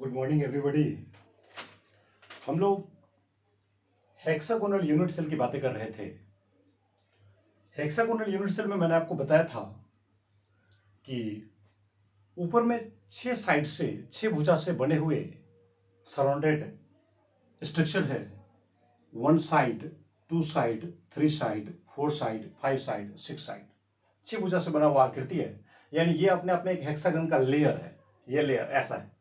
Good morning everybody. हम लोग hexagonal unit cell की बातें कर रहे थे। हेक्सागोनल यूनिट सेल में मैंने आपको बताया था कि ऊपर में 6 भुजा से बने हुए सराउंडेड स्ट्रक्चर है। 1 side, 2 side, 3 side, 4 side, 5 side, 6 side, 6 भुजा से बना हुआ आकृति है। यानी ये अपने आप में एक हेक्सागन का लेयर है। ये लेयर ऐसा है,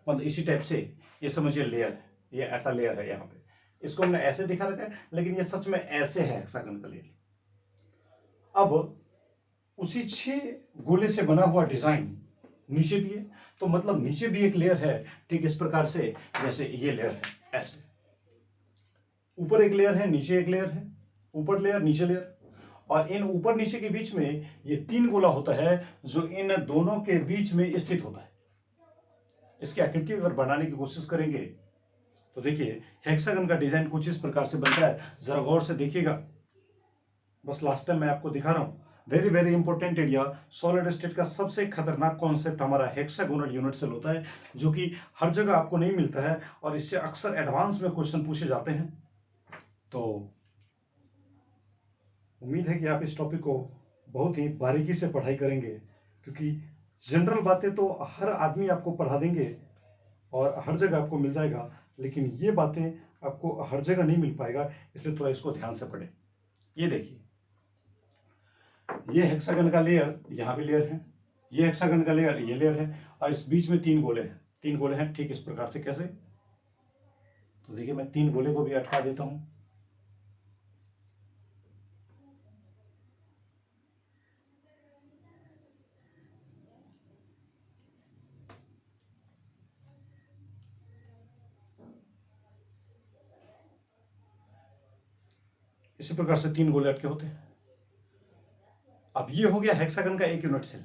मतलब इसी टाइप से ये समझिए लेयर है। ये ऐसा लेयर है। यहाँ पे इसको हमने ऐसे दिखा रखा है, लेकिन ये सच में ऐसे है हेक्सागन का लेयर। अब उसी 6 गोले से बना हुआ डिजाइन नीचे भी है, तो मतलब नीचे भी एक लेयर है। ठीक इस प्रकार से जैसे ये लेयर है, ऐसे ऊपर एक लेयर है, नीचे एक लेयर है, ऊपर लेयर, नीचे लेयर, और इन ऊपर नीचे के बीच में ये 3 गोला होता है जो इन दोनों के बीच में स्थित होता है। इसकी आकृति अगर बनाने की कोशिश करेंगे तो देखिए हेक्सागन का डिजाइन कुछ इस प्रकार से बनता है। जरा गौर से देखिएगा। बस लास्ट टाइम मैं आपको दिखा रहा हूं। Very very important area. Solid state का सबसे खतरनाक कॉन्सेप्ट हमारा हेक्सागोनल यूनिट सेल होता है, जो कि हर जगह आपको नहीं मिलता है और इससे अक्सर एडवांस में क्वेश्चन पूछे जाते हैं। तो उम्मीद है कि आप इस टॉपिक को बहुत ही बारीकी से पढ़ाई करेंगे, क्योंकि जनरल बातें तो हर आदमी आपको पढ़ा देंगे और हर जगह आपको मिल जाएगा, लेकिन ये बातें आपको हर जगह नहीं मिल पाएगा। इसलिए थोड़ा इसको ध्यान से पढ़ें। ये देखिए, ये हेक्सागन का लेयर, यहाँ भी लेयर है, ये हेक्सागन का लेयर, ये लेयर है, और इस बीच में 3 गोले हैं। 3 गोले हैं ठीक इस प्रकार से। कैसे? तो देखिए मैं 3 गोले को भी अटका देता हूं। इसी प्रकार से 3 गोले अटके होते हैं। अब ये हो गया हेक्सागन का एक यूनिट सेल।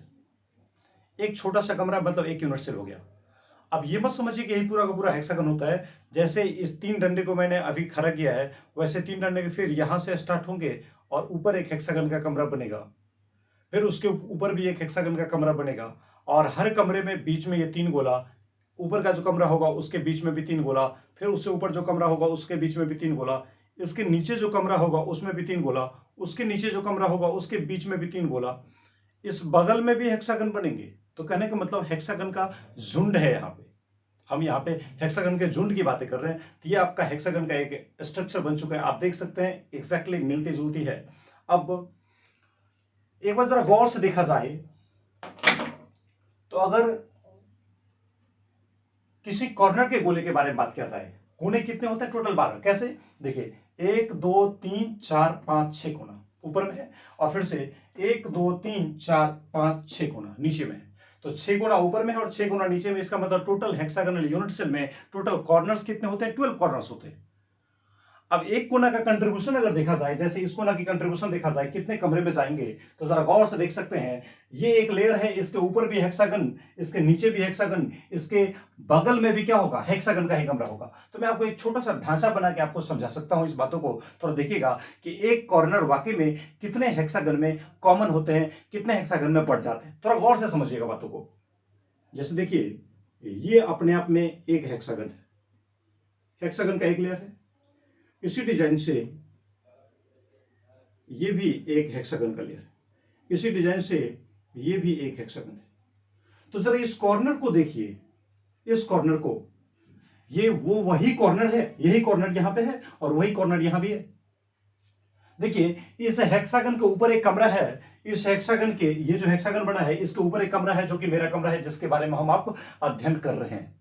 एक छोटा सा कमरा मतलब एक यूनिट सेल हो गया। अब ये मत समझिए कि यही पूरा का पूरा हेक्सागन होता है। जैसे इस 3 डंडे को मैंने अभी खड़ा किया है, वैसे 3 डंडे फिर यहां से स्टार्ट होंगे और ऊपर एक हेक्सागन का कमरा बनेगा, फिर उसके ऊपर भी एक हेक्सागन का कमरा बनेगा, और हर कमरे में बीच में ये 3 गोला, ऊपर का जो कमरा होगा उसके बीच में भी 3 गोला, फिर उससे ऊपर जो कमरा होगा उसके बीच में भी 3 गोला, इसके नीचे जो कमरा होगा उसमें भी 3 गोला, उसके नीचे जो कमरा होगा उसके बीच में भी 3 गोला, इस बगल में भी हेक्सागन बनेंगे। तो कहने का मतलब हेक्सागन का झुंड है। यहाँ पे हम यहाँ पे हेक्सागन के झुंड की बातें कर रहे हैं। तो ये आपका हेक्सागन का एक स्ट्रक्चर बन चुका है। आप देख सकते हैं एग्जैक्टली मिलती जुलती है। अब एक बार जरा गौर से देखा जाए तो अगर किसी कॉर्नर के गोले के बारे में बात किया जाए, कोने कितने होते हैं? टोटल 12। कैसे? देखिए 1 2 3 4 5 6 कोना ऊपर में है, और फिर से 1 2 3 4 5 6 कोना नीचे में है। तो 6 कोना ऊपर में है और 6 कोना नीचे में। इसका मतलब टोटल हेक्सागोनल यूनिट सेल में टोटल कॉर्नर्स कितने होते हैं? 12 कॉर्नर्स होते हैं। अब एक कोना का कंट्रीब्यूशन अगर देखा जाए, जैसे इस कोना की कंट्रीब्यूशन देखा जाए कितने कमरे में जाएंगे, तो जरा गौर से देख सकते हैं। ये एक लेयर है, इसके ऊपर भी हेक्सागन, इसके नीचे भी हेक्सागन, इसके बगल में भी क्या होगा? हेक्सागन का ही कमरा होगा। तो मैं आपको एक छोटा सा ढांचा बना के आपको समझा सकता हूं इस बातों को। थोड़ा देखिएगा कि एक कॉर्नर वाकई में कितने हेक्सागन में कॉमन होते हैं, कितने हेक्सागन में बढ़ जाते हैं। थोड़ा गौर से समझिएगा बातों को। जैसे देखिए ये अपने आप में एक हेक्सागन है, हेक्सागन का एक लेयर है। इसी डिजाइन से ये भी एक हेक्सागन का लेयर है, इसी डिजाइन से ये भी एक हेक्सागन है। तो जरा इस कॉर्नर को देखिए, इस कॉर्नर को, ये वो वही कॉर्नर है, यही कॉर्नर यहां पे है और वही कॉर्नर यहां भी है। देखिए इस हेक्सागन के ऊपर एक कमरा है, इस हेक्सागन के, ये जो हेक्सागन बना है इसके ऊपर एक कमरा है जो कि मेरा कमरा है, जिसके बारे में हम आप अध्ययन कर रहे हैं।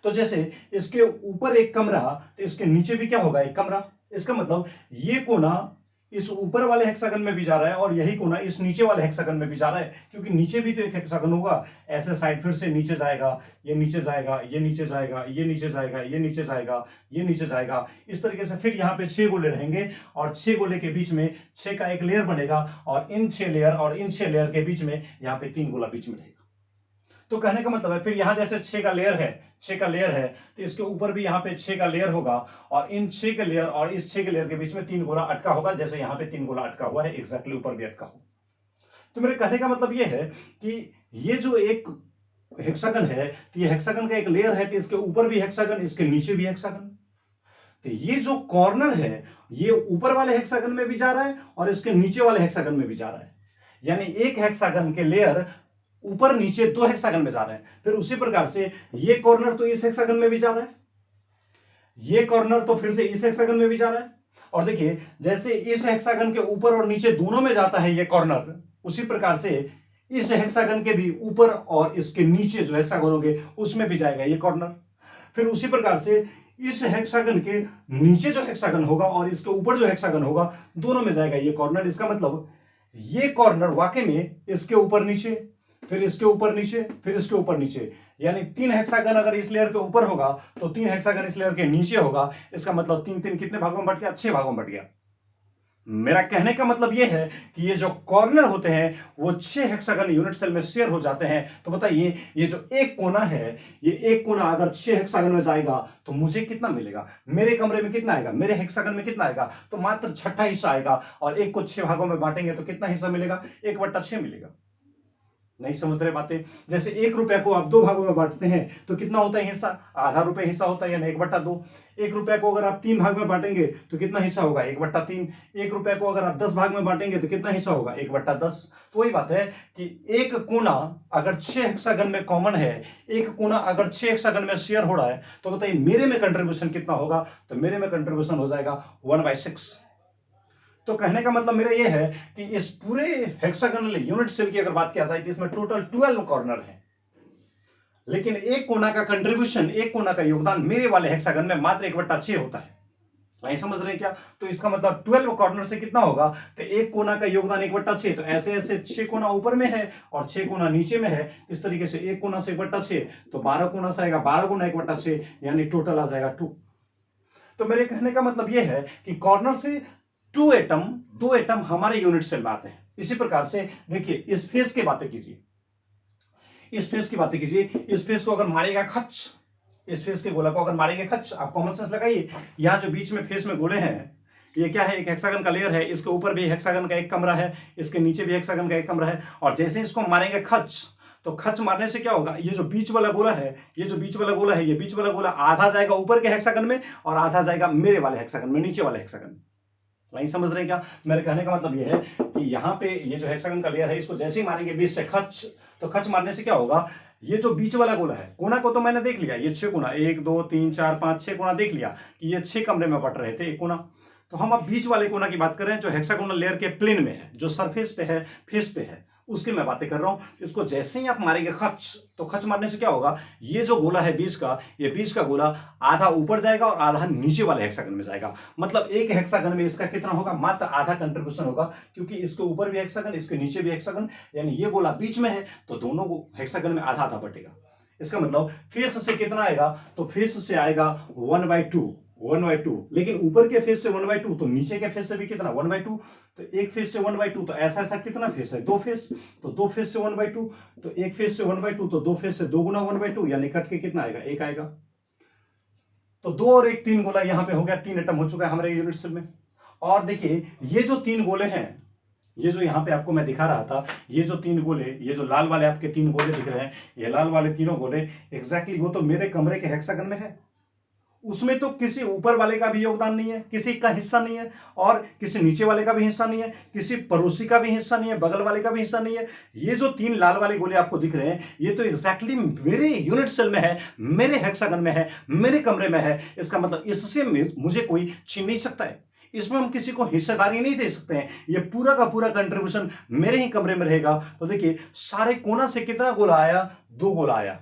तो जैसे इसके ऊपर एक कमरा, तो इसके नीचे भी क्या होगा? एक कमरा। इसका मतलब ये कोना इस ऊपर वाले हेक्सागन में भी जा रहा है और यही कोना इस नीचे वाले हेक्सागन में भी जा रहा है, क्योंकि नीचे भी तो एक हेक्सागन होगा। ऐसे साइड फिर से नीचे जाएगा, ये नीचे जाएगा, ये नीचे जाएगा, ये नीचे जाएगा, ये नीचे जाएगा, ये नीचे जाएगा। इस तरीके से फिर यहाँ पे 6 गोले रहेंगे और 6 गोले के बीच में 6 का एक लेयर बनेगा, और इन 6 लेयर और इन 6 लेयर के बीच में यहाँ पे 3 गोला बीच में रहेगा। तो कहने का मतलब है फिर यहां जैसे 6 का लेयर है, 6 का लेयर है, तो इसके ऊपर भी यहां पे 6 का लेयर होगा, और इन 6 के लेयर और इस 6 के लेयर के बीच में 3 गोला अटका होगा, जैसे यहां पे 3 गोला अटका हुआ है, एग्जैक्टली ऊपर भी अटका हो। तो मेरे कहने का मतलब यह है कि ये जो एक हेक्सागन है तो ये हेक्सागन का एक लेयर है, तो इसके ऊपर भी हेक्सागन, इसके नीचे भी हेक्सागन। तो ये जो कॉर्नर है ये ऊपर वाले हेक्सागन में भी जा रहा है और इसके नीचे वाले हेक्सागन में भी जा रहा है, यानी एक हेक्सागन के लेयर ऊपर नीचे दो हेक्सागन में जा रहे हैं। फिर उसी प्रकार से ये कॉर्नर तो इस हेक्सागन में भी जा रहा है, ये कॉर्नर तो फिर से इस हेक्सागन में भी जा रहा है। और देखिए जैसे इस हेक्सागन के ऊपर और नीचे दोनों में जाता है ये कॉर्नर, उसी प्रकार से इस हेक्सागन के भी ऊपर और इसके नीचे जो हेक्सागन होंगे उसमें भी जाएगा ये कॉर्नर। फिर उसी प्रकार से इस हेक्सागन के नीचे जो हेक्सागन होगा और इसके ऊपर जो हेक्सागन होगा दोनों में जाएगा ये कॉर्नर। इसका मतलब ये कॉर्नर वाकई में इसके ऊपर नीचे, फिर इसके ऊपर नीचे, फिर इसके ऊपर नीचे, यानी 3 हेक्सागन अगर इस लेयर के ऊपर होगा तो 3 हेक्सागन इस लेयर के नीचे होगा। इसका मतलब 3 3 कितने भागों में बट गया? 6 भागों में बट गया। मेरा कहने का मतलब यह है कि ये जो कॉर्नर होते हैं वो 6 हेक्सागन यूनिट सेल में शेयर हो जाते हैं। तो बताइए ये जो एक कोना है, ये एक कोना अगर 6 हेक्सागन में जाएगा तो मुझे कितना मिलेगा? मेरे कमरे में कितना आएगा? मेरे हेक्सागन में कितना आएगा? तो मात्र 6ठा हिस्सा आएगा। और एक को 6 भागों में बांटेंगे तो कितना हिस्सा मिलेगा? 1/6 मिलेगा। नहीं समझ रहे बातें? जैसे 1 रुपए को आप 2 भागों में बांटते हैं तो कितना होता है हिस्सा? आधा रुपए हिस्सा होता है, यानी 1/2। 1 रुपए को अगर आप 3 भाग में बांटेंगे तो कितना हिस्सा होगा? 1/3। 1 रुपए को अगर आप 10 भाग में बांटेंगे तो कितना हिस्सा होगा? 1/10। तो वही बात है कि एक कोना अगर 6 हेक्सागन में कॉमन है, एक कोना अगर 6 हेक्सागन में शेयर हो रहा है, तो बताइए मेरे में कंट्रीब्यूशन कितना होगा? तो मेरे में कंट्रीब्यूशन हो जाएगा 1/6। तो कहने का मतलब मेरा यह है कि इस पूरे हेक्सागोनल यूनिट सेल की अगर बात किया जाए तो इसमें टोटल 12 कॉर्नर है, लेकिन एक कोना का कंट्रीब्यूशन, एक कोना का योगदान मेरे वाले हेक्सागन में मात्र 1/6 होता है। नहीं समझ रहे क्या? तो इसका मतलब 12 कॉर्नर से कितना होगा? तो एक कोना का योगदान 1/6। तो ऐसे ऐसे 6 कोना ऊपर में है और 6 कोना नीचे में है। इस तरीके से एक कोना से 1/6 तो 12 कोना से आएगा, 12 गुना 1/6 यानी टोटल आ जाएगा 2। तो मेरे कहने का मतलब यह है कि कॉर्नर से दो एटम हमारे यूनिट सेल में आते हैं। इसी प्रकार से देखिए इस फेस की बातें कीजिए, इस फेस की बातें कीजिए। इस फेस को अगर मारेगा खच, इस फेस के गोला को अगर मारेंगे खच, आप कॉमन सेंस लगाइए। यहां जो बीच में फेस में गोले हैं ये क्या है? एक हेक्सागन का लेयर है, इसके ऊपर भी हेक्सागन का एक कमरा है, इसके नीचे भी हेक्सागन का एक कमरा है। और जैसे इसको मारेंगे खच तो खच मारने से क्या होगा? ये जो बीच वाला गोला है, ये जो बीच वाला गोला है, ये बीच वाला गोला आधा जाएगा ऊपर के हेक्सागन में और आधा जाएगा मेरे वाले हेक्सागन में, नीचे वाले हेक्सागन में। नहीं समझ रहे क्या? मेरे कहने का मतलब यह है कि यहाँ पे ये जो हेक्सागन का लेयर है इसको जैसे ही मारेंगे बीच से खच, तो खच मारने से क्या होगा? ये जो बीच वाला गोला है, कोना को तो मैंने देख लिया, ये 6 कोना, 1 2 3 4 5 6 कोना देख लिया कि ये 6 कमरे में बट रहे थे एक कोना। तो हम अब बीच वाले कोना की बात कर रहे हैं जो हेक्सागोनल लेयर के प्लेन में है, जो सरफेस पे है, फेस पे है, उसकी मैं बातें कर रहा हूं। इसको जैसे ही आप मारेंगे खच, तो खच मारने से क्या होगा? ये जो गोला है बीच का, ये बीच का गोला आधा ऊपर जाएगा और आधा नीचे वाले हेक्सागन में जाएगा। मतलब एक हेक्सागन में इसका कितना होगा? मात्र आधा कंट्रीब्यूशन होगा, क्योंकि इसके ऊपर भी हेक्सागन, इसके नीचे भी हेक्सागन, यानी ये गोला बीच में है तो दोनों हेक्सागन में आधा आधा बटेगा। इसका मतलब फेस से कितना आएगा? तो फेस से आएगा 1/2, लेकिन ऊपर के फेस से 1/2 तो नीचे के फेस से भी कितना? 1/2। तो एक फेस से 1/2 तो ऐसा ऐसा कितना फेस है? 2 फेस, तो 2 फेस से 1/2, तो एक फेस से 1/2 तो 2 फेस से 2 गुना 1/2, यानी कट के कितना आएगा? 1 आएगा। तो 2 और 1 3 गोला यहां पे हो गया, 3 एटम हो चुका है हमारे यूनिट सेल में। और देखिए ये जो 3 गोले हैं, ये जो यहां पे आपको मैं दिखा रहा था, ये जो 3 गोले, ये जो लाल वाले आपके 3 गोले दिख रहे हैं, ये लाल वाले तीनों गोले एग्जैक्टली वो तो मेरे कमरे के हेक्सागन में है। उसमें तो किसी ऊपर वाले का भी योगदान नहीं है, किसी का हिस्सा नहीं है, और किसी नीचे वाले का भी हिस्सा नहीं है, किसी पड़ोसी का भी हिस्सा नहीं है, बगल वाले का भी हिस्सा नहीं है। ये जो 3 लाल वाले गोले आपको दिख रहे हैं ये तो एग्जैक्टली मेरे यूनिट सेल में है, मेरे हेक्सागन में है, मेरे कमरे में है। इसका मतलब इससे मुझे कोई छीन नहीं सकता है, इसमें हम किसी को हिस्सेदारी नहीं दे सकते हैं। ये पूरा का पूरा कंट्रीब्यूशन मेरे ही कमरे में रहेगा। तो देखिए सारे कोना से कितना गोला आया? 2 गोला आया।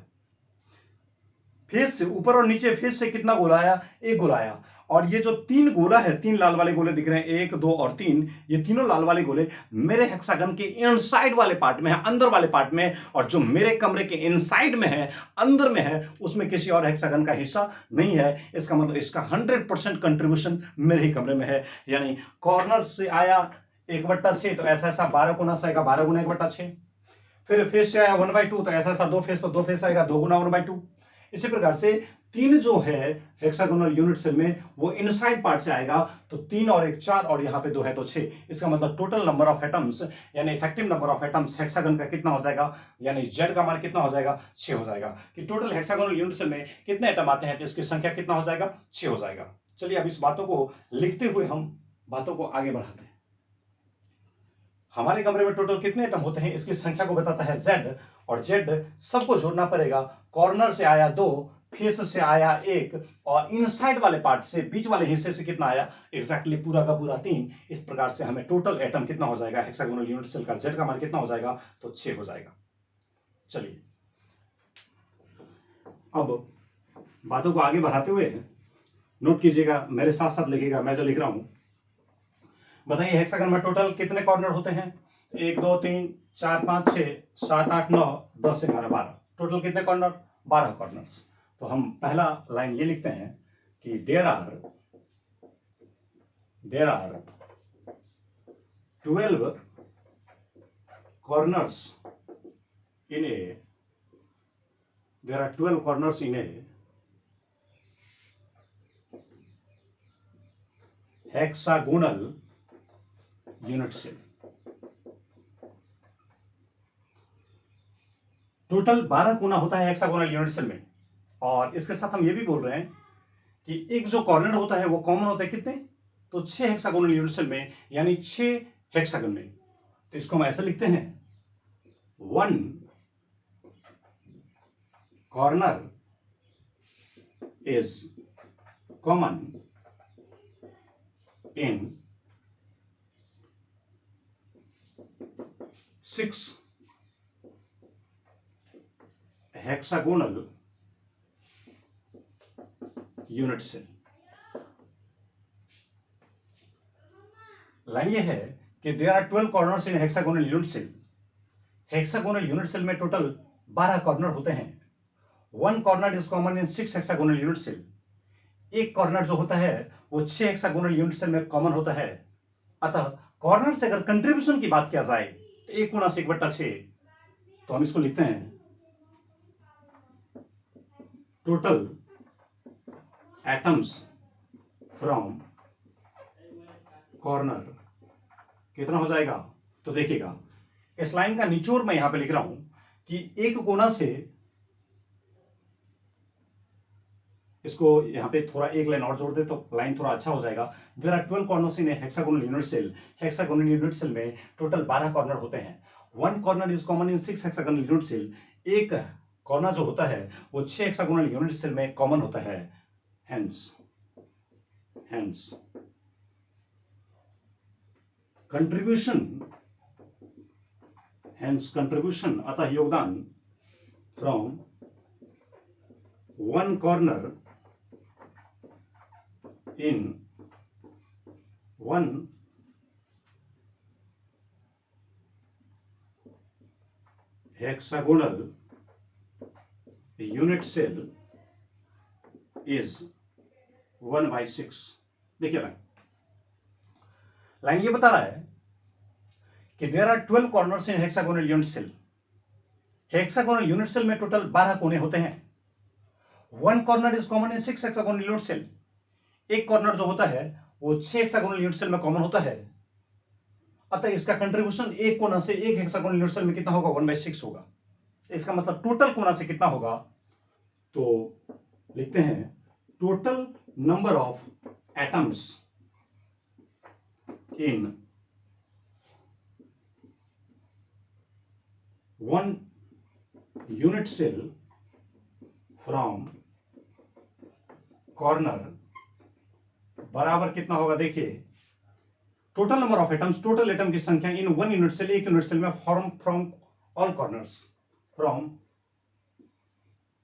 फेस से ऊपर और नीचे फेस से कितना गोला आया? 1 गोला आया। और ये जो 3 गोला है, 3 लाल वाले गोले दिख रहे हैं, 1 2 और 3, ये तीनों लाल वाले गोले मेरे हेक्सागन के इनसाइड वाले पार्ट में है, अंदर वाले पार्ट में। और जो मेरे कमरे के इनसाइड में है, अंदर में है, उसमें किसी और हेक्सागन का हिस्सा नहीं है। इसका मतलब इसका 100% कंट्रीब्यूशन मेरे ही कमरे में है। यानी कॉर्नर से आया 1/6 तो ऐसा ऐसा 12 गुना से आएगा, 12 गुना 1/6। फिर फेस से आया 1/2 तो ऐसा ऐसा 2 फेस, तो 2 फेस आएगा 2 गुना 1/2। इसी प्रकार से 3 जो है हेक्सागोनल यूनिट सेल में वो इनसाइड पार्ट से आएगा, तो 3 और 1 4 और यहाँ पे 2 है तो 6। इसका मतलब टोटल नंबर ऑफ एटम्स यानी effective number of atoms hexagon का कितना हो जाएगा, यानी जेड का मान कितना हो जाएगा, 6 हो जाएगा। कि टोटल हेक्सागोनल यूनिट सेल में कितने एटम आते हैं तो इसकी संख्या कितना हो जाएगा, 6 हो जाएगा। चलिए अब इस बातों को लिखते हुए हम बातों को आगे बढ़ाते हैं। हमारे कमरे में टोटल कितने एटम होते हैं इसकी संख्या को बताता है जेड, और जेड सबको जोड़ना पड़ेगा। कॉर्नर से आया 2, फेस से आया 1, और इनसाइड वाले पार्ट से, बीच वाले हिस्से से कितना आया, एग्जैक्टली पूरा का पूरा 3। इस प्रकार से हमें टोटल एटम कितना हो जाएगा हेक्सागोनल यूनिट सेल का, जेड का मान कितना हो जाएगा, तो 6 हो जाएगा। चलिए अब बातों को आगे बढ़ाते हुए नोट कीजिएगा, मेरे साथ साथ लिखिएगा मैं जो लिख रहा हूं। बताइए हेक्सागन में टोटल कितने कॉर्नर होते हैं, 1 2 3 4 5 6 7 8 9 10 11 12। टोटल कितने कॉर्नर, 12 कॉर्नर्स। तो हम पहला लाइन ये लिखते हैं कि there are 12 corners in a, there are 12 corners in a hexagonal unit cell. Total 12 कोना होता है हेक्सागोनल यूनिट सेल में, और इसके साथ हम ये भी बोल रहे हैं कि एक जो कॉर्नर होता है वो कॉमन होता है कितने, तो 6 हेक्सागोनल यूनिट सेल में, यानी 6 हेक्सागन में। तो इसको हम ऐसे लिखते हैं, 1 corner is common in 6 hexagonal unit cell. Line ये है कि there are 12 corners in hexagonal unit cell. Hexagonal unit cell में टोटल 12 कॉर्नर होते हैं। 1 corner is common in 6 hexagonal unit cell. एक कॉर्नर जो होता है वो 6 हेक्सागोनल यूनिट सेल में कॉमन होता है। अतः कॉर्नर से अगर कंट्रीब्यूशन की बात किया जाए तो 1 गुना से 1/6, तो हम इसको लिखते हैं टोटल एटम्स फ्रॉम कॉर्नर कितना हो जाएगा। तो देखिएगा इस लाइन का निचोड़ मैं यहां पे लिख रहा हूं कि एक कोना से, इसको यहां पे थोड़ा एक लाइन और जोड़ दे तो लाइन थोड़ा अच्छा हो जाएगा। There are 12 corners in hexagonal unit cell. Hexagonal unit cell में टोटल 12 कॉर्नर होते हैं। 1 corner is common in 6 hexagonal unit cell. एक कॉर्नर जो होता है वो 6 हेक्सागोनल यूनिट सेल में कॉमन होता है। हेंस कंट्रीब्यूशन, अतः योगदान from 1 corner in 1 hexagonal unit cell is 1/6। देखिए लाइन ये बता रहा है कि there are 12 corners in hexagonal unit cell. Hexagonal unit cell में टोटल 12 कोने होते हैं। 1 corner is common in 6 hexagonal unit cell. एक कॉर्नर जो होता है वो 6 हेक्सागोनल यूनिट सेल में कॉमन होता है। अतः इसका कंट्रीब्यूशन एक कोना से एक हेक्सागोनल यूनिट सेल में कितना होगा, 1/6 होगा। इसका मतलब टोटल कोना से कितना होगा, तो लिखते हैं total number of atoms in 1 unit cell from corner बराबर कितना होगा। देखिए total number of atoms, total atom की संख्या इन 1 यूनिट सेल, एक यूनिट सेल में from all corners, from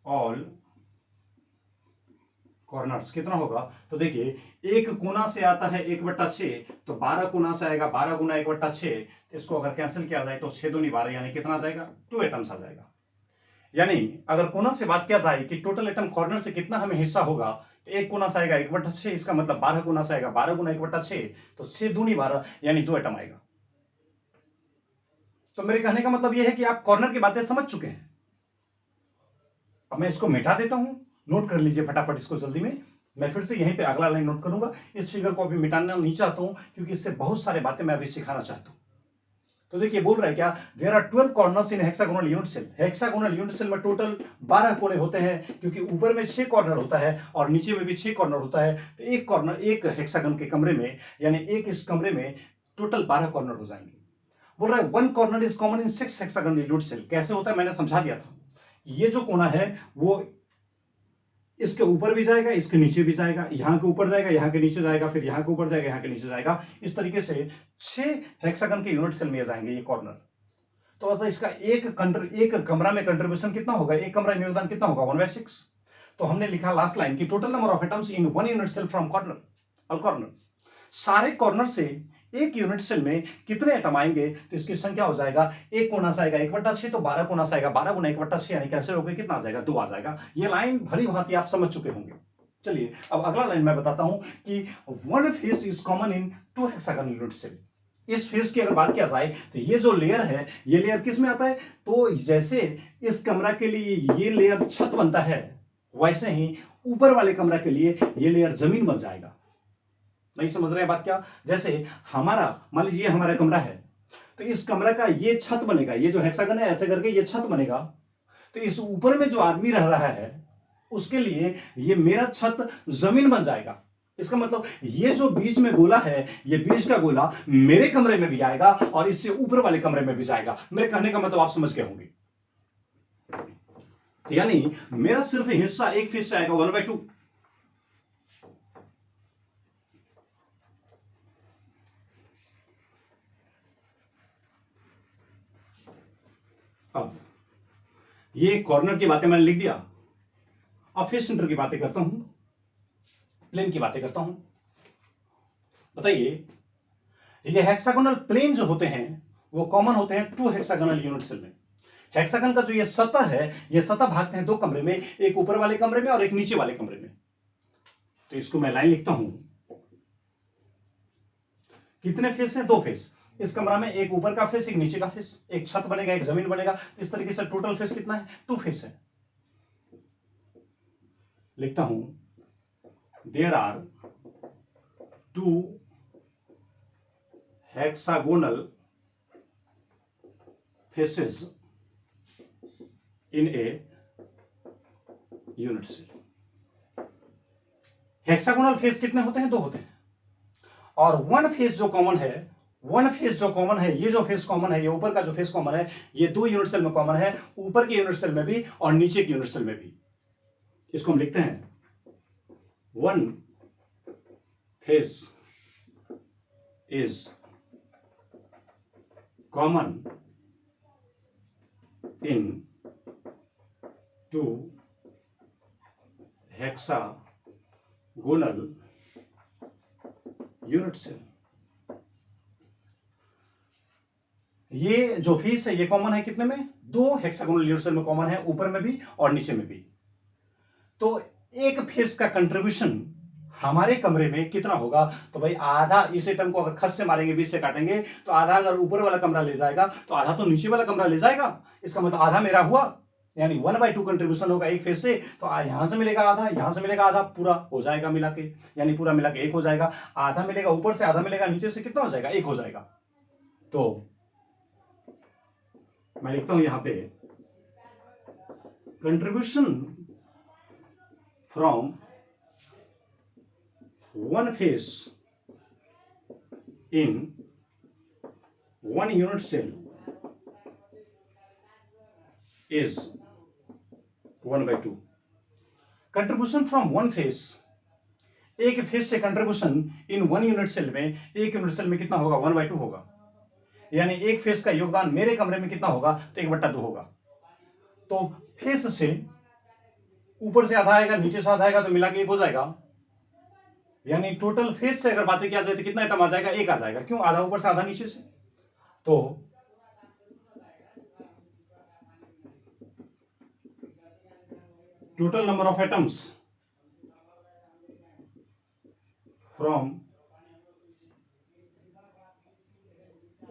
all corners कितना होगा। तो देखिए एक कोना से आता है 1/6, तो 12 कोना से आएगा 12 गुना 1/6। इसको अगर कैंसिल किया जाए तो 6 दूनी 12, यानी कितना आ जाएगा, 2 एटम्स आ जाएगा। यानी अगर कोना से बात किया जाए कि टोटल एटम कॉर्नर से कितना हमें हिस्सा होगा, तो एक कोना से आएगा 1/6, इसका मतलब 12 कोना से आएगा 12 गुना 1/6, तो 6 दूनी 12, यानी 2 एटम आएगा। तो मेरे कहने का मतलब यह है कि आप कॉर्नर की बातें समझ चुके हैं। अब मैं इसको मिटा देता हूं, नोट कर लीजिए फटाफट इसको जल्दी में। मैं फिर से यहीं पे अगला लाइन नोट करूंगा। इस फिगर को अभी मिटाना नहीं चाहता हूं क्योंकि इससे बहुत सारे बातें मैं अभी सिखाना चाहता हूं। तो देखिए बोल रहा है क्या, there are 12 corners in hexagonal unit cell. Hexagonal unit cell में टोटल 12 कोने होते हैं, क्योंकि ऊपर में 6 कॉर्नर होता है और नीचे में भी 6 कॉर्नर होता है। तो एक कॉर्नर, एक हेक्सागन के कमरे में, यानी एक इस कमरे में टोटल 12 कॉर्नर हो जाएंगे। बोल रहा है one corner is common in 6 hexagonal unit cell. कैसे होता है मैंने समझा दिया था। ये जो कोना है वो इसके ऊपर भी जाएगा, इसके नीचे भी जाएगा, यहां के ऊपर जाएगा, यहां के नीचे जाएगा, फिर यहां के ऊपर जाएगा, यहां के नीचे जाएगा। इस तरीके से 6 हेक्सागन के यूनिट सेल में जाएंगे ये कॉर्नर। तो इसका एक कमरा में कंट्रीब्यूशन कितना होगा, एक कमरा में योगदान कितना होगा, 1/6। तो हमने लिखा लास्ट लाइन की total number of atoms in one unit cell from corner, all corner. सारे कॉर्नर से एक यूनिट सेल में कितने एटम आएंगे, तो इसकी संख्या हो जाएगा, एक कोना से आएगा 1/6, तो 12 कोना से आएगा 12 गुना 1/6, यानी कैंसिल हो गया, कितना आ जाएगा, 2 आ जाएगा। ये लाइन भली भांति आप समझ चुके होंगे। चलिए अब अगला लाइन मैं बताता हूं कि one face is common in 2 hexagonal unit cell. इस फेस की अगर बात किया जाए तो ये जो लेयर है, ये लेयर किस में आता है, तो जैसे इस कमरा के लिए ये लेयर छत बनता है, वैसे ही ऊपर वाले कमरा के लिए ये लेयर जमीन बन जाएगा। नहीं समझ रहे हैं बात क्या, जैसे हमारा मान लीजिए हमारा कमरा है, तो इस कमरा का ये छत बनेगा, ये जो हेक्सागन है ऐसे करके ये छत बनेगा। तो इस ऊपर में जो आदमी रह रहा है उसके लिए ये मेरा छत जमीन बन जाएगा। इसका मतलब ये जो बीच में गोला है, ये बीच का गोला मेरे कमरे में भी आएगा और इससे ऊपर वाले कमरे में भी जाएगा। मेरे कहने का मतलब आप समझ गए होंगे। यानी मेरा सिर्फ हिस्सा एक फेस से आएगा 1/2। अब ये कॉर्नर की बातें मैंने लिख दिया। अब फेस सेंटर की बातें करता हूं, प्लेन की बातें करता हूं। बताइए, ये हेक्सागोनल प्लेन जो होते हैं वो कॉमन होते हैं 2 हेक्सागोनल यूनिट सेल में। हेक्सागन का जो ये सतह है, ये सतह भागते हैं 2 कमरे में, एक ऊपर वाले कमरे में और एक नीचे वाले कमरे में। तो इसको मैं लाइन लिखता हूं। कितने फेस हैं, 2 फेस। इस कमरा में एक ऊपर का फेस, एक नीचे का फेस, एक छत बनेगा, एक जमीन बनेगा। इस तरीके से टोटल फेस कितना है, 2 फेस है। लिखता हूं, there are 2 hexagonal faces in a unit cell। Hexagonal face कितने होते हैं, 2 होते हैं। और वन फेस जो कॉमन है, वन फेस जो कॉमन है, ये जो फेस कॉमन है, ये ऊपर का जो फेस कॉमन है, ये 2 यूनिट सेल में कॉमन है, ऊपर के यूनिट सेल में भी और नीचे के यूनिट सेल में भी। इसको हम लिखते हैं, one face is common in 2 hexagonal unit cell। ये जो फेस है ये कॉमन है कितने में, 2 हेक्सागोनल यूनिट सेल में कॉमन है, ऊपर में भी और नीचे में भी। तो एक फेस का कंट्रीब्यूशन हमारे कमरे में कितना होगा, तो भाई आधा, इस एटम को अगर खस से मारेंगे, 20 से काटेंगे, तो आधा अगर ऊपर वाला कमरा ले जाएगा तो आधा तो नीचे वाला कमरा ले जाएगा। इसका मतलब आधा मेरा हुआ, यानी 1/2 कंट्रीब्यूशन होगा एक फेस से। तो यहां से मिलेगा आधा, यहां से मिलेगा आधा, पूरा हो जाएगा मिला के, यानी पूरा मिला के 1 हो जाएगा। आधा मिलेगा ऊपर से, आधा मिलेगा नीचे से, कितना हो जाएगा, 1 हो जाएगा। तो मैं लिखता हूं यहां पे, contribution from one face in one unit cell is 1/2। Contribution from one face, एक फेस से contribution in one unit cell में, एक यूनिट सेल में कितना होगा, 1/2 होगा। यानी एक फेस का योगदान मेरे कमरे में कितना होगा, तो 1/2 होगा। तो फेस से ऊपर से आधा आएगा, नीचे से आधा आएगा, तो मिला के 1 हो जाएगा। यानी टोटल फेस से अगर बातें किया जाए तो कितना आइटम आ जाएगा, 1 आ जाएगा। क्यों, आधा ऊपर से आधा नीचे से। तो total number of atoms from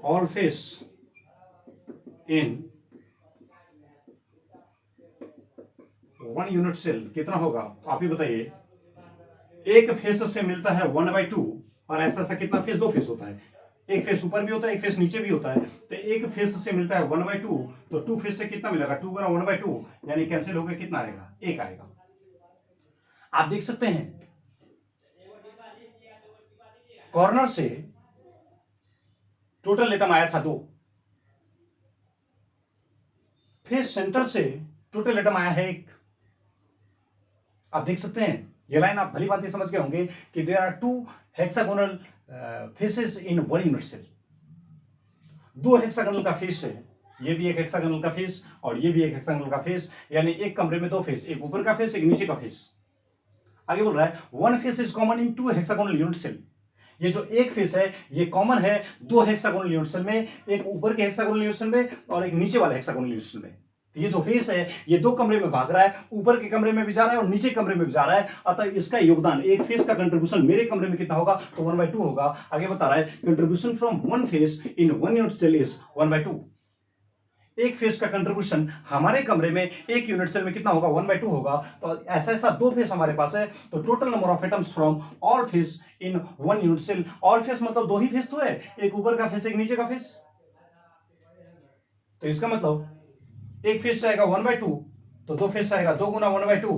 all face in 1 unit cell कितना होगा, तो आप ही बताइए। एक फेस से मिलता है 1/2, और ऐसा ऐसा कितना फेस, 2 फेस होता है, एक फेस ऊपर भी होता है, एक फेस नीचे भी होता है। तो एक फेस से मिलता है 1/2, तो 2 फेस से कितना मिलेगा, 2 गुना 1/2, यानी कैंसिल होकर कितना आएगा, 1 आएगा। आप देख सकते हैं कॉर्नर से टोटल एटम आया था 2, फेस सेंटर से टोटल एटम आया है 1। आप देख सकते हैं ये लाइन आप भली बात ये समझ गए होंगे कि there are 2 hexagonal faces in 1 unit cell. 2 hexagonal का फेस है, ये भी एक हेक्सागोनल का फेस और ये भी एक हेक्सागोनल का फेस, यानी एक कमरे में 2 फेस, एक ऊपर का फेस, एक नीचे का फेस। आगे बोल रहा है 1 face is common in 2 hexagonal unit cell. ये जो एक फेस है ये कॉमन है 2 हेक्सागोनल यूनिट सेल में, एक ऊपर के हेक्सागोनल यूनिट सेल में और एक नीचे वाले हेक्सागोनल यूनिट सेल में। तो ये जो फेस है ये 2 कमरे में भाग रहा है, ऊपर के कमरे में भी जा रहा है और नीचे कमरे में भी जा रहा है। अतः इसका योगदान, एक फेस का कंट्रीब्यूशन मेरे कमरे में कितना होगा, तो 1/2 होगा। आगे बता रहा है contribution from 1 face in 1 unit cell is 1/2। एक फेस का कंट्रीब्यूशन हमारे कमरे में एक यूनिट सेल में कितना होगा, 1/2 होगा। तो ऐसा ऐसा 2 फेस हमारे पास है, तो total number of atoms from all face in 1 unit cell. All face मतलब 2 ही फेस तो है, एक ऊपर का फेस, एक नीचे का फेस। तो इसका मतलब एक फेस आएगा 1/2, तो 2 फेस आएगा 2 गुना 1/2,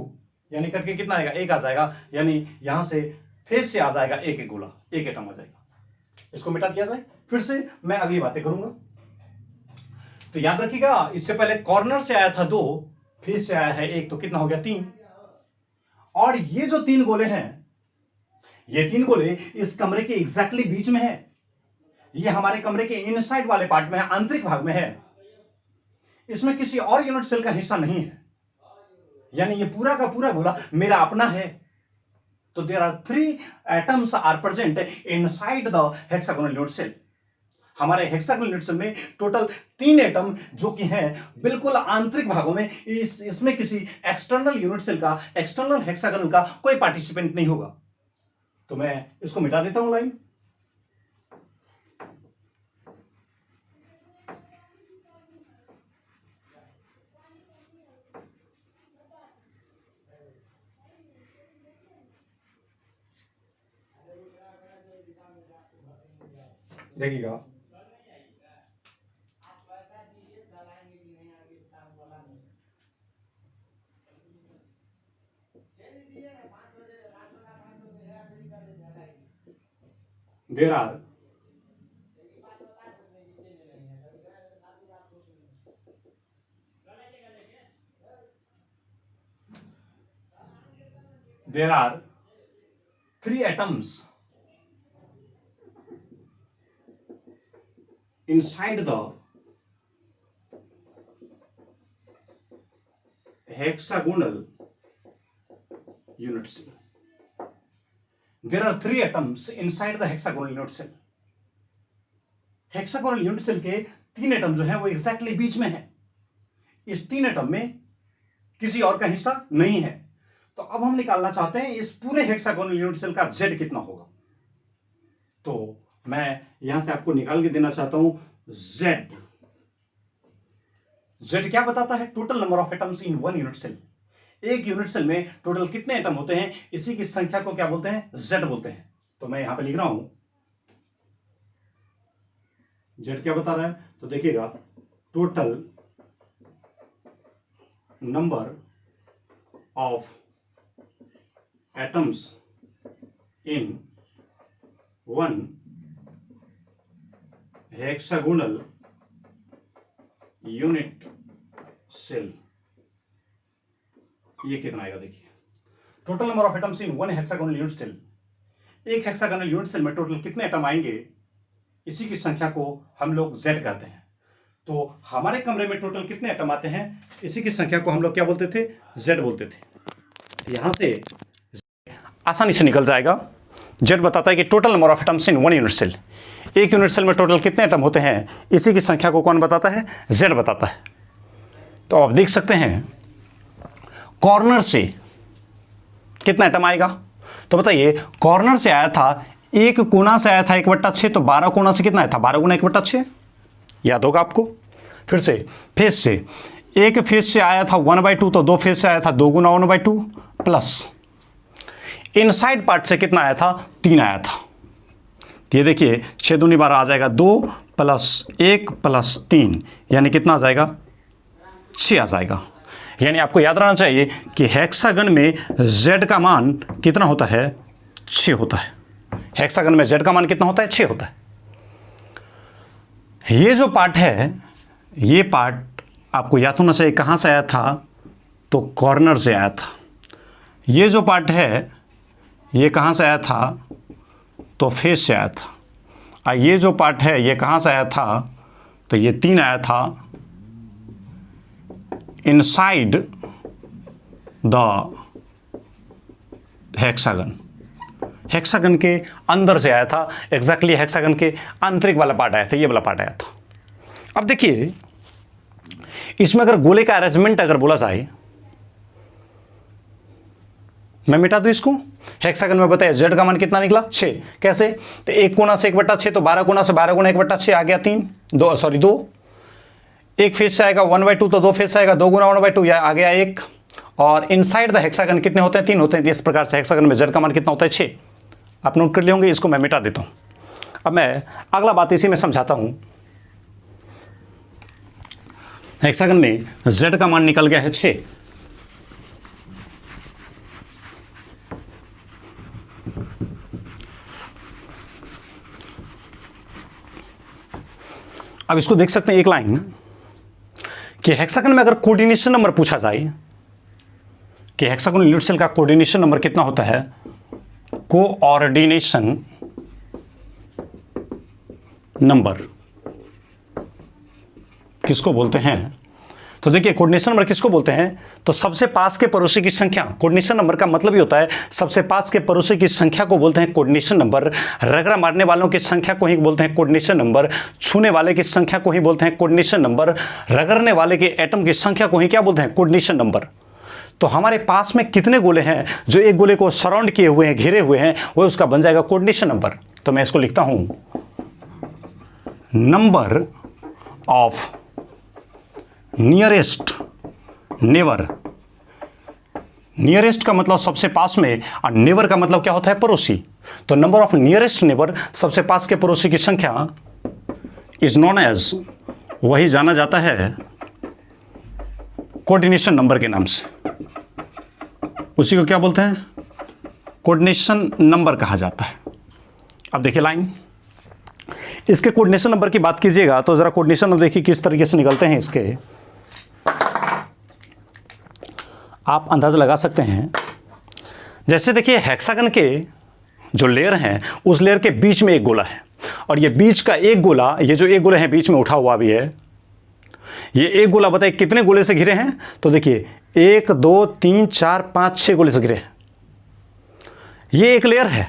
यानी करके कितना आएगा, 1 आ जाएगा। यानी यहां से फेस से आ जाएगा 1 गुना, 1 एटम आ जाएगा। इसको मिटा दिया जाए, फिर से मैं अगली बातें करूंगा। तो याद रखिएगा इससे पहले कॉर्नर से आया था 2, फेस से आया है 1, तो कितना हो गया 3। और ये जो 3 गोले हैं, ये 3 गोले इस कमरे के एग्जैक्टली बीच में है। ये हमारे कमरे के इनसाइड वाले पार्ट में है, आंतरिक भाग में है। इसमें किसी और यूनिट सेल का हिस्सा नहीं है, यानी ये पूरा का पूरा गोला मेरा अपना है। तो there are 3 atoms are present inside the hexagonal unit cell. हमारे हेक्सागोनल यूनिट सेल में टोटल 3 एटम जो कि हैं बिल्कुल आंतरिक भागों में। इसमें किसी एक्सटर्नल यूनिट सेल का, एक्सटर्नल हेक्सागोनल का कोई पार्टिसिपेंट नहीं होगा। तो मैं इसको मिटा देता हूं लाइन। देखिएगा there are there are 3 atoms inside the hexagonal unit cell. There are 3 atoms inside the hexagonal unit cell. Hexagonal unit cell के 3 एटम जो है वो एग्जैक्टली बीच में है। इस 3 एटम में किसी और का हिस्सा नहीं है। तो अब हम निकालना चाहते हैं इस पूरे हेक्सागोनल यूनिट सेल का Z कितना होगा। तो मैं यहां से आपको निकाल के देना चाहता हूं Z क्या बताता है, total number of atoms in 1 unit cell. एक यूनिट सेल में टोटल कितने एटम होते हैं, इसी की संख्या को क्या बोलते हैं, Z बोलते हैं। तो मैं यहां पे लिख रहा हूं Z क्या बता रहा है, तो देखिएगा total number of atoms in 1 hexagonal unit cell, ये कितना आएगा। देखिए total number of atoms in 1 hexagonal unit cell. एक हेक्सागोनल यूनिट सेल में टोटल कितने एटम आएंगे, इसी की संख्या को हम लोग Z कहते हैं। तो हमारे कमरे में टोटल कितने एटम आते हैं, इसी की संख्या को हम लोग क्या बोलते थे, Z बोलते थे। यहां से आसानी से निकल जाएगा। Z बताता है कि total number of atoms in 1 unit cell. एक यूनिट सेल में टोटल कितने एटम होते हैं, इसी की संख्या को कौन बताता है, Z बताता है। तो आप देख सकते हैं कॉर्नर से कितना एटम आएगा, तो बताइए कॉर्नर से आया था, एक कोना से आया था 1/6, तो 12 कोना से कितना आया था, 12 गुना 1/6, याद होगा आपको। फिर से फेस से एक फेज से आया था 1/2, तो 2 फेज से आया था 2 गुना 1/2 प्लस इनसाइड पार्ट से कितना आया था, 3 आया था। ये देखिए 6 दूनी 12 आ जाएगा, 2 + 1 + 3 यानी कितना आ जाएगा, 6 आ जाएगा। यानी आपको याद रहना चाहिए कि हेक्सागन में z का मान कितना होता है, 6 होता है। हेक्सागन में z का मान कितना होता है, 6 होता है। ये जो पार्ट है, ये पार्ट आपको याद होना चाहिए कहाँ से आया था, तो कॉर्नर से आया था। ये जो पार्ट है ये कहाँ से आया था, तो फेस से आया था। और ये जो पार्ट है ये कहाँ से आया था, तो ये 3 आया था इनसाइड द हेक्सागन। हेक्सागन के अंदर से आया था, एग्जैक्टली हेक्सागन के आंतरिक वाला पार्ट आया था, ये वाला पार्ट आया था। अब देखिए इसमें अगर गोले का अरेंजमेंट अगर बोला जाए, मैं मिटा दूं इसको। हेक्सागन में बताया z का मान कितना निकला, 6। कैसे, तो 1 कोना से 1/6, तो 12 कोना से 12 गुना 1/6 आ गया 2। एक फेज से आएगा 1/2, तो 2 फेज से आएगा 2 गुना 1/2 या आ गया 1। और इनसाइड द हेक्सागन कितने होते हैं, 3 होते हैं। इस प्रकार से हेक्सागन में z का मान कितना होता है, 6। आप नोट कर लिए होंगे, इसको मैं मिटा देता हूं। अब मैं अगला बात इसी में समझाता हूं। हेक्सागन में z का मान निकल गया है 6। अब इसको देख सकते हैं एक लाइन कि हेक्सागन में अगर कोऑर्डिनेशन नंबर पूछा जाए कि हेक्सागोनल यूनिट सेल का कोऑर्डिनेशन नंबर कितना होता है, कोऑर्डिनेशन नंबर किसको बोलते हैं, तो देखिए कोऑर्डिनेशन नंबर किसको बोलते हैं, तो सबसे पास के पड़ोसी की संख्या। कोऑर्डिनेशन नंबर का मतलब ही होता है सबसे पास के पड़ोसी की संख्या को बोलते हैं कोऑर्डिनेशन नंबर। रगड़ा मारने वालों की संख्या को ही बोलते हैं कोऑर्डिनेशन नंबर। छूने वाले की संख्या को ही बोलते हैं कोऑर्डिनेशन नंबर। रगड़ने वाले के एटम की संख्या को ही क्या बोलते हैं, कोऑर्डिनेशन नंबर। तो हमारे पास में कितने गोले हैं जो एक गोले को सराउंड किए हुए हैं, घेरे हुए हैं, वो उसका बन जाएगा कोऑर्डिनेशन नंबर। तो मैं इसको लिखता हूं, number of nearest never. Nearest का मतलब सबसे पास में, और नेवर का मतलब क्या होता है, पड़ोसी। तो नंबर ऑफ नियरेस्ट नेबर, सबसे पास के पड़ोसी की संख्या, इज नोन एज, वही जाना जाता है कोऑर्डिनेशन नंबर के नाम से। उसी को क्या बोलते हैं, कोऑर्डिनेशन नंबर कहा जाता है। अब देखिए लाइन, इसके कोऑर्डिनेशन नंबर की बात कीजिएगा तो जरा कोऑर्डिनेशन नंबर देखिए किस तरीके से निकलते हैं इसके, आप अंदाजा लगा सकते हैं। जैसे देखिए हेक्सागन के जो लेयर हैं, उस लेयर के बीच में एक गोला है, और ये बीच का एक गोला, ये जो एक गोले हैं बीच में उठा हुआ भी है, ये एक गोला बताइए कितने गोले से घिरे हैं, तो देखिए 1 2 3 4 5 6 गोले से घिरे हैं। ये एक लेयर है,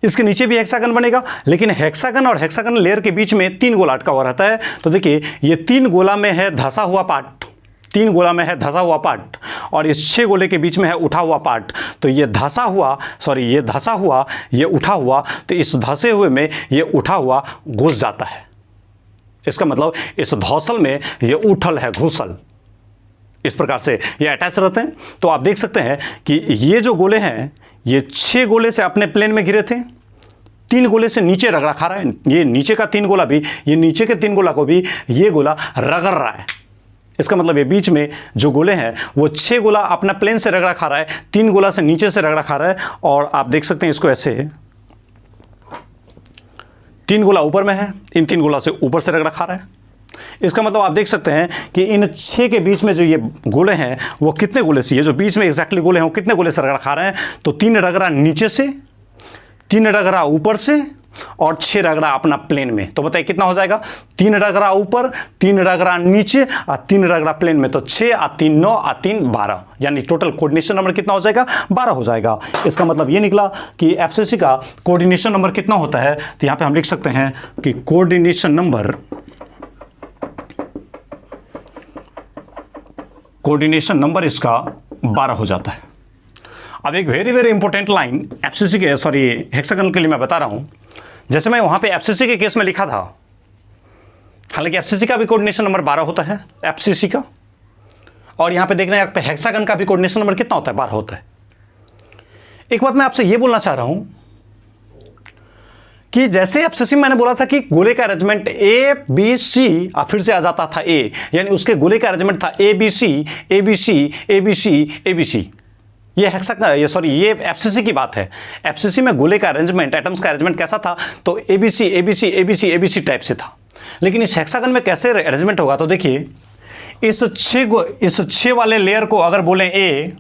इसके नीचे भी हेक्सागन बनेगा, लेकिन हेक्सागन और हेक्सागन लेयर के बीच में 3 गोला अटका हुआ रहता है। तो देखिए ये 3 गोला में है धंसा हुआ पार्ट, 3 गोला में है धंसा हुआ पार्ट, और इस 6 गोले के बीच में है उठा हुआ पार्ट। तो ये धंसा हुआ, ये धंसा हुआ, ये उठा हुआ, तो इस धंसे हुए में ये उठा हुआ घुस जाता है। इसका मतलब इस धौसल में ये उठल है, घुसल, इस प्रकार से ये अटैच रहते हैं। तो आप देख सकते हैं कि ये जो गोले हैं, ये 6 गोले से अपने प्लेन में घिरे थे, 3 गोले से नीचे रगड़ा खा रहा है। ये नीचे का 3 गोला भी, ये नीचे के 3 गोला को भी ये गोला रगड़ रहा है। इसका मतलब ये बीच में जो गोले हैं वो 6 गोला अपना प्लेन से रगड़ा खा रहा है, 3 गोला से नीचे से रगड़ा खा रहा है। और आप देख सकते हैं इसको ऐसे, 3 गोला ऊपर में है, इन 3 गोला से ऊपर से रगड़ा खा रहा है। इसका मतलब आप देख सकते हैं कि इन 6 के बीच में जो ये गोले हैं वो कितने गोले से, ये जो बीच में एग्जैक्टली गोले हैं वो कितने गोले से रगड़ा खा रहे हैं, तो 3 रगड़ा नीचे से, 3 रगड़ा ऊपर से, और 6 रगड़ा अपना प्लेन में। तो बताइए कितना हो जाएगा, 3 रगड़ा ऊपर, 3 रगड़ा नीचे और 3 रगड़ा प्लेन में। तो 6 और 3 9 और 3 12, यानी टोटल कोऑर्डिनेशन नंबर कितना हो जाएगा, 12 हो जाएगा। इसका मतलब ये निकला कि एफसीसी का कोऑर्डिनेशन नंबर कितना होता है, तो यहां पे हम लिख सकते हैं कि कोऑर्डिनेशन नंबर इसका 12 हो जाता है। अब एक very very important line FCC के, हेक्सागन के लिए मैं बता रहा हूं। जैसे मैं वहां पे एफसीसी के केस में लिखा था, हालांकि एफसीसी का भी कोऑर्डिनेशन नंबर 12 होता है, एफसीसी का। और यहाँ पे देख रहे हैं आप हेक्सागन का भी कोऑर्डिनेशन नंबर कितना होता है, 12 होता है। एक बात मैं आपसे ये बोलना चाह रहा हूं कि जैसे एफसीसी मैंने बोला था कि गोले का अरेंजमेंट ए बी सी फिर से आ जाता था ए, यानी उसके गोले का अरेंजमेंट था A B C A B C A B C A B C. ये एफसीसी की बात है। एफसीसी में गोले का अरेंजमेंट, एटम्स का अरेंजमेंट कैसा था, तो A B C A B C A B C A B C type से था। लेकिन इस हेक्सागन में कैसे अरेंजमेंट होगा, तो देखिए इस 6 वाले लेयर को अगर बोलें ए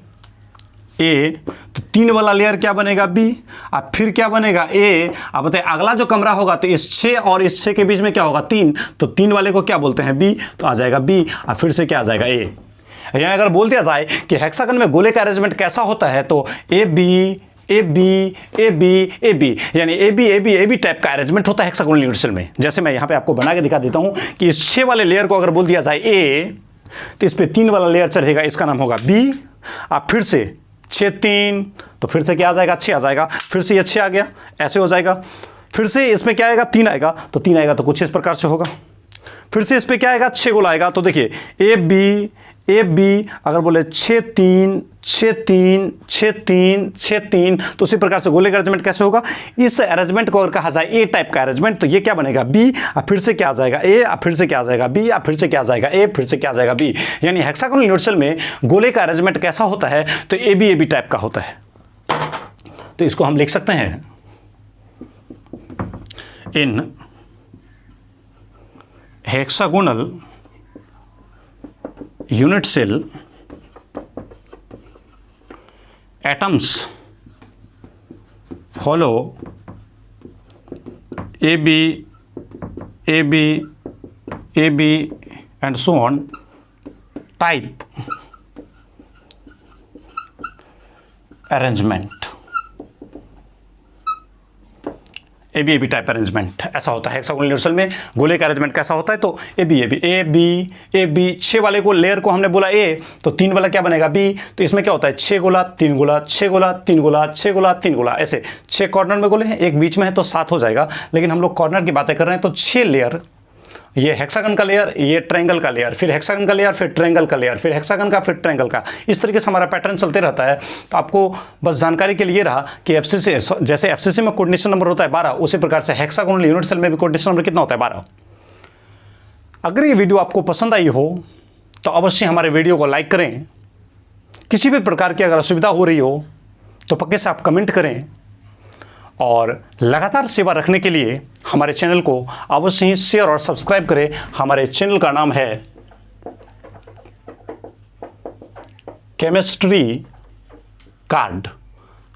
तो 3 वाला लेयर क्या बनेगा बी, अब फिर क्या बनेगा ए। अब बताइए अगला जो कमरा होगा तो इस 6 और इस 6 के बीच में क्या होगा 3, तो 3 वाले को क्या बोलते हैं बी, तो आ जाएगा बी, अब फिर से क्या आ जाएगा ए। यानी अगर बोल दिया जाए कि हेक्सागन में गोले का अरेंजमेंट कैसा होता है, तो A B A B A B A B, यानी A B A B A B type का अरेंजमेंट होता है हेक्सागोनल यूनिवर्सल में। जैसे मैं यहाँ पे आपको बना के दिखा देता हूँ कि इस 6 वाले लेयर को अगर बोल दिया जाए ए, तो इस पर 3 वाला लेयर चढ़ेगा, इसका नाम होगा बी। अब फिर से 6 3, तो फिर से क्या आ जाएगा 6 आ जाएगा, फिर से ये 6 आ गया, ऐसे हो जाएगा। फिर से इसमें क्या आएगा 3 आएगा, तो 3 आएगा तो कुछ इस प्रकार से होगा। फिर से इस पर क्या आएगा 6 गोला आएगा, तो देखिए ए बी अगर बोले 6 3 6 3 6 3 6 3, तो उसी प्रकार से गोले का अरेंजमेंट कैसे होगा। इस अरेंजमेंट को अगर कहा जाए ए टाइप का अरेंजमेंट, तो ये क्या बनेगा बी, और फिर से क्या आ जाएगा ए, और फिर से क्या आ जाएगा बी, और फिर से क्या आ जाएगा ए, फिर से क्या आ जाएगा बी। यानी हेक्सागोनल यूनिवर्सल में गोले का अरेंजमेंट कैसा होता है, तो ए बी टाइप का होता है। तो इसको हम लिख सकते हैं इन hexagonal unit cell atoms follow AB and so on type arrangement, A B type arrangement ऐसा होता है हेक्सागोनल यूनिवर्सल में। गोले का अरेंजमेंट कैसा होता है, तो ए बी 6 वाले को लेयर को हमने बोला ए, तो 3 वाला क्या बनेगा बी। तो इसमें क्या होता है 6 गोला 3 गोला 6 गोला 3 गोला 6 गोला 3 गोला, ऐसे 6 कॉर्नर में गोले हैं, एक बीच में है तो 7 हो जाएगा। लेकिन हम लोग कॉर्नर की बातें कर रहे हैं, तो 6 लेयर, ये हेक्सागन का लेयर, ये ट्रायंगल का लेयर, फिर हेक्सागन का लेयर, फिर ट्रायंगल का लेयर, फिर हेक्सागन का, फिर ट्रायंगल का, इस तरीके से हमारा पैटर्न चलते रहता है। तो आपको बस जानकारी के लिए रहा कि एफसीसी, जैसे एफसीसी में कोऑर्डिनेशन नंबर होता है 12, उसी प्रकार से हेक्सागोनल यूनिवर्सल में भी कोऑर्डिनेशन नंबर कितना होता है 12। अगर ये वीडियो आपको पसंद आई हो तो अवश्य हमारे वीडियो को लाइक करें। किसी भी प्रकार की अगर असुविधा हो रही हो तो पक्के से आप कमेंट करें, और लगातार सेवा रखने के लिए हमारे चैनल को अवश्य ही शेयर और सब्सक्राइब करें। हमारे चैनल का नाम है केमिस्ट्री कार्ड,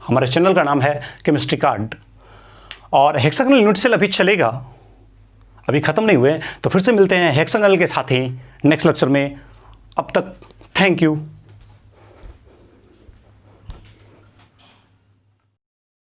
हमारे चैनल का नाम है केमिस्ट्री कार्ड। और हेक्सागोनल यूनिवर्सल अभी चलेगा, अभी ख़त्म नहीं हुए, तो फिर से मिलते हैं हेक्सागोनल के साथ ही नेक्स्ट लेक्चर में। अब तक थैंक यू।